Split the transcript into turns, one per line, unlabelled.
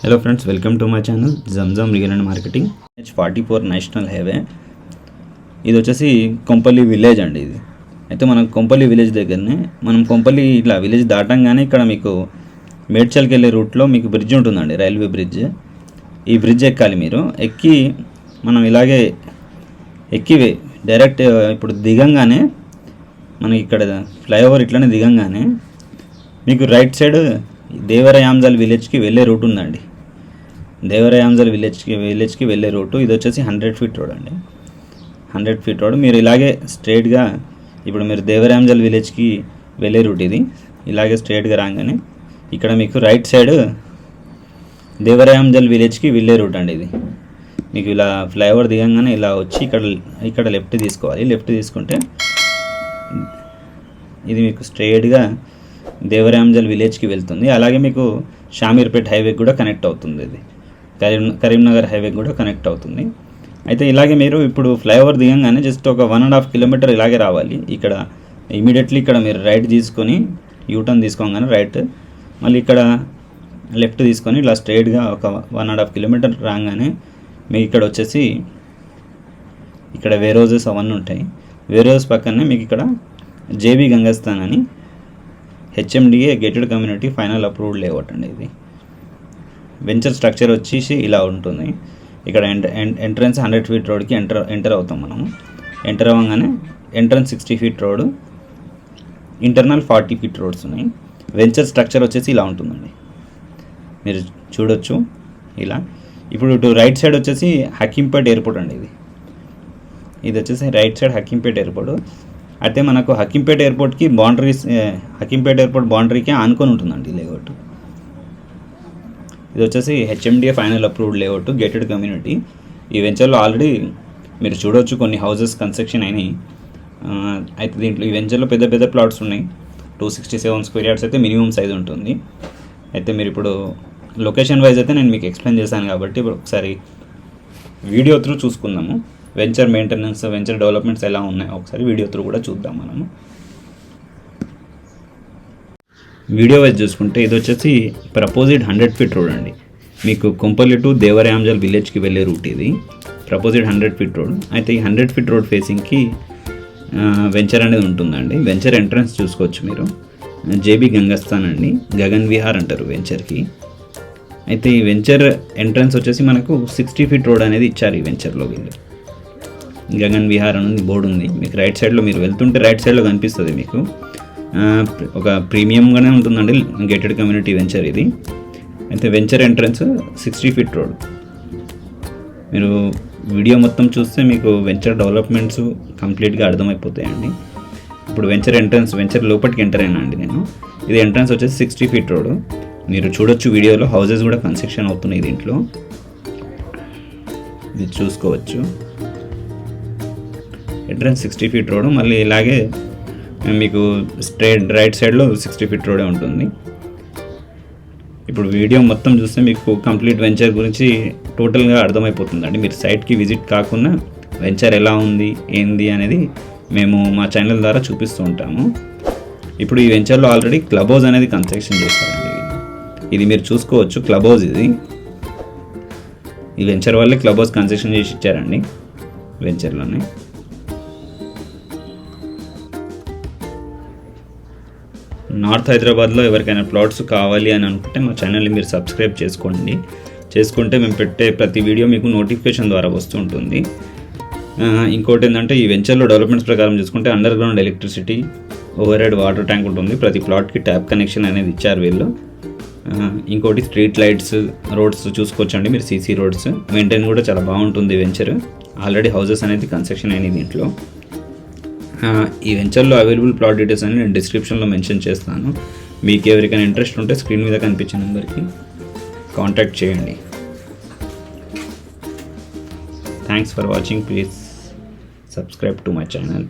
Hello friends, welcome to my channel Zamzam real and marketing. H44 national highway. ఇది వచ్చేసి Kompally village అండి. ఇది అయితే మనం కొంపల్లి విలేజ్ దగ్గరనే, మనం కొంపల్లి ఇట్లా విలేజ్ దాటంగానే ఇక్కడ మీకు మేడ్చల్కి వెళ్ళే రూట్లో మీకు బ్రిడ్జ్ ఉంటుందండి, రైల్వే బ్రిడ్జ్. ఈ బ్రిడ్జ్ ఎక్కాలి మీరు. ఎక్కి మనం ఇలాగే ఎక్కి డైరెక్ట్ ఇప్పుడు దిగంగానే మనకి ఇక్కడ ఫ్లైఓవర్ ఇట్లనే దిగంగానే మీకు రైట్ సైడ్ దేవరయాంజల్ విలేజ్కి వెళ్ళే రూట్ ఉందండి. దేవరయాంజల్ విలేజ్కి వెళ్ళే రూటు ఇది వచ్చేసి 100 ఫీట్ రోడ్ అండి. 100 ఫీట్ రోడ్. మీరు ఇలాగే స్ట్రైట్గా ఇప్పుడు మీరు దేవరయాంజల్ విలేజ్కి వెళ్ళే రూట్ ఇది. ఇలాగే స్ట్రైట్గా రాగానే ఇక్కడ మీకు రైట్ సైడ్ దేవరయాంజల్ విలేజ్కి వెళ్ళే రూట్ అండి. ఇది మీకు ఇలా ఫ్లైఓవర్ దిగంగానే ఇలా వచ్చి ఇక్కడ లెఫ్ట్ తీసుకోవాలి. లెఫ్ట్ తీసుకుంటే ఇది మీకు స్ట్రైట్గా దేవరయాంజల్ విలేజ్కి వెళ్తుంది. అలాగే మీకు షామీర్పేట్ హైవేకి కూడా కనెక్ట్ అవుతుంది. ఇది కరీంనగర్ హైవేకి కూడా కనెక్ట్ అవుతుంది. అయితే ఇలాగే మీరు ఇప్పుడు ఫ్లైఓవర్ దిగంగానే జస్ట్ ఒక 1.5 కిలోమీటర్ ఇలాగే రావాలి. ఇక్కడ ఇమీడియట్లీ ఇక్కడ మీరు రైట్ తీసుకొని యూటర్న్ తీసుకోగానే రైట్, మళ్ళీ ఇక్కడ లెఫ్ట్ తీసుకొని ఇలా స్ట్రైట్గా ఒక 1.5 కిలోమీటర్ రాగానే మీకు ఇక్కడ వచ్చేసి ఇక్కడ వేరోజెస్ అవన్నీ ఉంటాయి. వేరోజెస్ పక్కనే మీకు ఇక్కడ జేబీ గంగస్థాన్ అని HMDA gated community final approved layout అండి. ఇది వెంచర్ స్ట్రక్చర్ వచ్చేసి ఇలా ఉంటుంది. ఇక్కడ ఎంట్రన్స్ 100 ఫీట్ రోడ్కి ఎంటర్ అవుతాం మనము. ఎంటర్ అవ్వగానే entrance 60 feet road, internal 40 feet roads ఉన్నాయి. వెంచర్ స్ట్రక్చర్ వచ్చేసి ఇలా ఉంటుందండి, మీరు చూడొచ్చు ఇలా. ఇప్పుడు ఇటు రైట్ సైడ్ వచ్చేసి హకీంపేట్ ఎయిర్పోర్ట్ అండి. ఇది వచ్చేసి రైట్ సైడ్ హకీంపేట్ ఎయిర్పోర్ట్. అయితే మనకు హకీంపేట్ ఎయిర్పోర్ట్కి హకీంపేట్ ఎయిర్పోర్ట్ బౌండరీకి ఆనుకొని ఉంటుందండి లేఅవుట్. ఇది వచ్చేసి HMDA final approved layout gated community. ఈ వెంచర్లో ఆల్రెడీ మీరు చూడవచ్చు కొన్ని హౌసెస్ కన్స్ట్రక్షన్ అయినాయి. అయితే దీంట్లో ఈ వెంచర్లో పెద్ద పెద్ద ప్లాట్స్ ఉన్నాయి. 267 స్క్వేర్ యార్డ్స్ అయితే మినిమం సైజ్ ఉంటుంది. అయితే మీరు ఇప్పుడు లొకేషన్ వైజ్ అయితే నేను మీకు ఎక్స్ప్లెయిన్ చేశాను కాబట్టి ఇప్పుడు ఒకసారి వీడియో త్రూ చూసుకుందాము. వెంచర్ మెయింటెనెన్స్, వెంచర్ డెవలప్మెంట్స్ ఎలా ఉన్నాయి ఒకసారి వీడియో త్రూ కూడా చూద్దాం మనము. వీడియో వైజ్ చూసుకుంటే ఇది వచ్చేసి ప్రపోజిడ్ 100 ఫీట్ రోడ్ అండి. మీకు కొంపల్లి టు దేవరయాంజల్ విలేజ్కి వెళ్ళే రూట్ ఇది. ప్రపోజిడ్ 100 ఫీట్ రోడ్. అయితే ఈ 100 ఫీట్ రోడ్ ఫేసింగ్కి వెంచర్ అనేది ఉంటుందండి. వెంచర్ ఎంట్రన్స్ చూసుకోవచ్చు మీరు. జేబీ గంగస్థాన్ అండి, గగన్ విహార్ అంటారు వెంచర్కి. అయితే ఈ వెంచర్ ఎంట్రన్స్ వచ్చేసి మనకు 60 ఫీట్ రోడ్ అనేది ఇచ్చారు ఈ వెంచర్లో వీళ్ళు. గగన్ విహార్ అని బోర్డు ఉంది మీకు రైట్ సైడ్లో. మీరు వెళ్తుంటే రైట్ సైడ్లో కనిపిస్తుంది మీకు. ఒక ప్రీమియంగానే ఉంటుందండి గేటెడ్ కమ్యూనిటీ వెంచర్ ఇది. అయితే వెంచర్ ఎంట్రన్స్ 60 ఫీట్ రోడ్. మీరు వీడియో మొత్తం చూస్తే మీకు వెంచర్ డెవలప్మెంట్స్ కంప్లీట్గా అర్థమైపోతాయండి. ఇప్పుడు వెంచర్ ఎంట్రన్స్, వెంచర్ లోపలికి ఎంటర్ అయినా అండి నేను. ఇది ఎంట్రన్స్ వచ్చేసి 60 ఫీట్ రోడ్. మీరు చూడొచ్చు వీడియోలో హౌసెస్ కూడా కన్స్ట్రక్షన్ అవుతున్నాయి దీంట్లో, ఇది చూసుకోవచ్చు. Entrance 60 feet road. మళ్ళీ ఇలాగే మీకు స్ట్రైట్ రైట్ సైడ్లో 60 ఫీట్ రోడే ఉంటుంది. ఇప్పుడు వీడియో మొత్తం చూస్తే మీకు కంప్లీట్ వెంచర్ గురించి టోటల్గా అర్థమైపోతుందండి. మీరు సైట్కి విజిట్ కాకుండా వెంచర్ ఎలా ఉంది ఏంది అనేది మేము మా ఛానల్ ద్వారా చూపిస్తూ ఉంటాము. ఇప్పుడు ఈ వెంచర్లో ఆల్రెడీ క్లబ్ హౌస్ అనేది కన్స్ట్రక్షన్ చేస్తారండి. ఇది మీరు చూసుకోవచ్చు క్లబ్ హౌస్. ఇది ఈ వెంచర్ వల్లే క్లబ్ హౌస్ కన్స్ట్రక్షన్ చేసి ఇచ్చారండి వెంచర్లోనే. నార్త్ హైదరాబాద్లో ఎవరికైనా ప్లాట్స్ కావాలి అని అనుకుంటే మా ఛానల్ని మీరు సబ్స్క్రైబ్ చేసుకుంటే మేము పెట్టే ప్రతి వీడియో మీకు నోటిఫికేషన్ ద్వారా వస్తూ ఉంటుంది. ఇంకోటి ఏంటంటే ఈ వెంచర్లో డెవలప్మెంట్స్ ప్రకారం చూసుకుంటే under ground electricity, over head water tank ఉంటుంది. ప్రతి ప్లాట్కి ట్యాప్ కనెక్షన్ అనేది ఇచ్చారు వీళ్ళు. ఇంకోటి స్ట్రీట్ లైట్స్, రోడ్స్ చూసుకోవచ్చండి మీరు. CC రోడ్స్ మెయింటైన్ కూడా చాలా బాగుంటుంది వెంచర్. ఆల్రెడీ హౌసెస్ అనేది కన్స్ట్రక్షన్ అయినాయి దీంట్లో. ఈ వెంచర్లో అవైలబుల్ ప్లాట్ డీటెయిల్స్ అని నేను డిస్క్రిప్షన్లో మెన్షన్ చేస్తాను. మీకు ఎవరికైనా ఇంట్రెస్ట్ ఉంటే స్క్రీన్ మీద కనిపించే నెంబర్కి కాంటాక్ట్ చేయండి. Thanks for watching. Please subscribe to my channel.